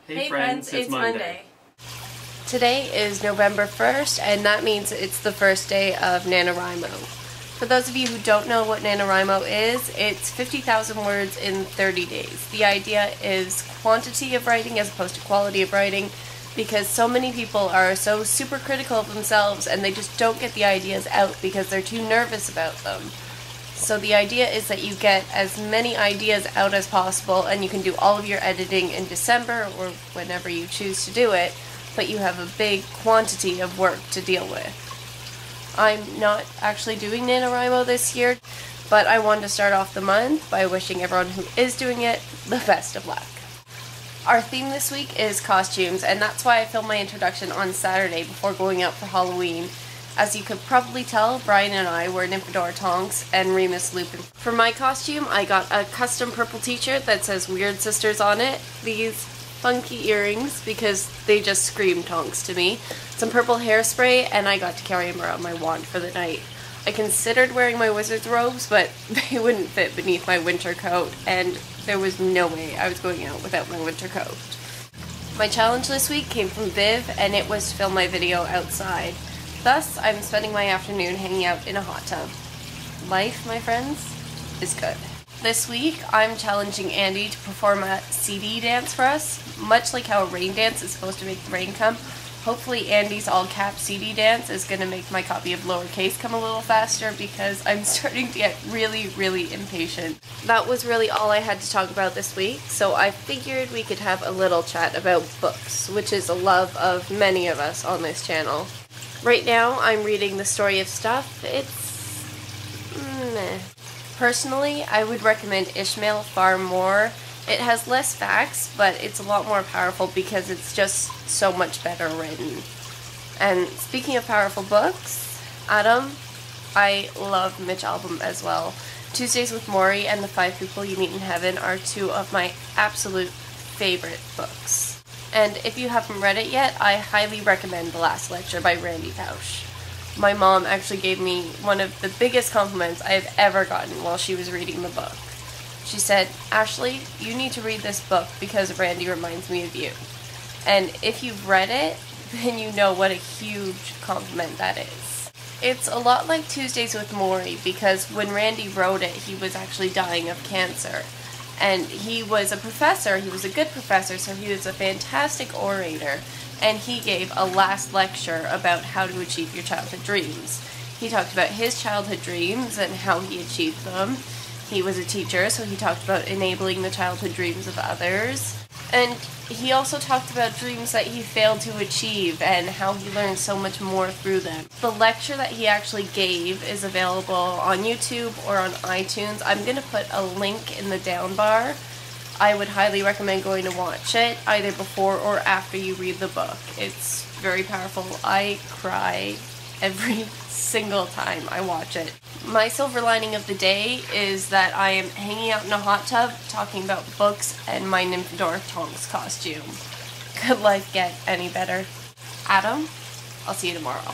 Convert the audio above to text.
Hey friends, it's Monday. Today is November 1st, and that means it's the first day of NaNoWriMo. For those of you who don't know what NaNoWriMo is, it's 50,000 words in 30 days. The idea is quantity of writing as opposed to quality of writing, because so many people are so super critical of themselves and they just don't get the ideas out because they're too nervous about them. So the idea is that you get as many ideas out as possible, and you can do all of your editing in December or whenever you choose to do it, but you have a big quantity of work to deal with. I'm not actually doing NaNoWriMo this year, but I wanted to start off the month by wishing everyone who is doing it the best of luck. Our theme this week is costumes, and that's why I filmed my introduction on Saturday before going out for Halloween. As you could probably tell, Brian and I were Nymphadora Tonks and Remus Lupin. For my costume, I got a custom purple t-shirt that says Weird Sisters on it, these funky earrings because they just scream Tonks to me, some purple hairspray, and I got to carry around my wand for the night. I considered wearing my wizard's robes, but they wouldn't fit beneath my winter coat, and there was no way I was going out without my winter coat. My challenge this week came from Viv, and it was to film my video outside. Thus, I'm spending my afternoon hanging out in a hot tub. Life, my friends, is good. This week, I'm challenging Andy to perform a CD dance for us. Much like how a rain dance is supposed to make the rain come, hopefully Andy's all-cap CD dance is going to make my copy of Lowercase come a little faster, because I'm starting to get really impatient. That was really all I had to talk about this week, so I figured we could have a little chat about books, which is a love of many of us on this channel. Right now, I'm reading The Story of Stuff. It's meh. Personally, I would recommend Ishmael far more. It has less facts, but it's a lot more powerful because it's just so much better written. And speaking of powerful books, Adam, I love Mitch Albom as well. Tuesdays with Morrie and The 5 People You Meet in Heaven are two of my absolute favorite books. And if you haven't read it yet, I highly recommend The Last Lecture by Randy Pausch. My mom actually gave me one of the biggest compliments I have ever gotten while she was reading the book. She said, "Ashley, you need to read this book because Randy reminds me of you." And if you've read it, then you know what a huge compliment that is. It's a lot like Tuesdays with Morrie, because when Randy wrote it, he was actually dying of cancer. And he was a professor, he was a good professor, so he was a fantastic orator, and he gave a last lecture about how to achieve your childhood dreams. He talked about his childhood dreams and how he achieved them. He was a teacher, so he talked about enabling the childhood dreams of others. And he also talked about dreams that he failed to achieve and how he learned so much more through them. The lecture that he actually gave is available on YouTube or on iTunes. I'm going to put a link in the down bar. I would highly recommend going to watch it either before or after you read the book. It's very powerful. I cry every single time I watch it. My silver lining of the day is that I am hanging out in a hot tub talking about books and my Nymphadora Tonks costume. Could life get any better? Adam, I'll see you tomorrow.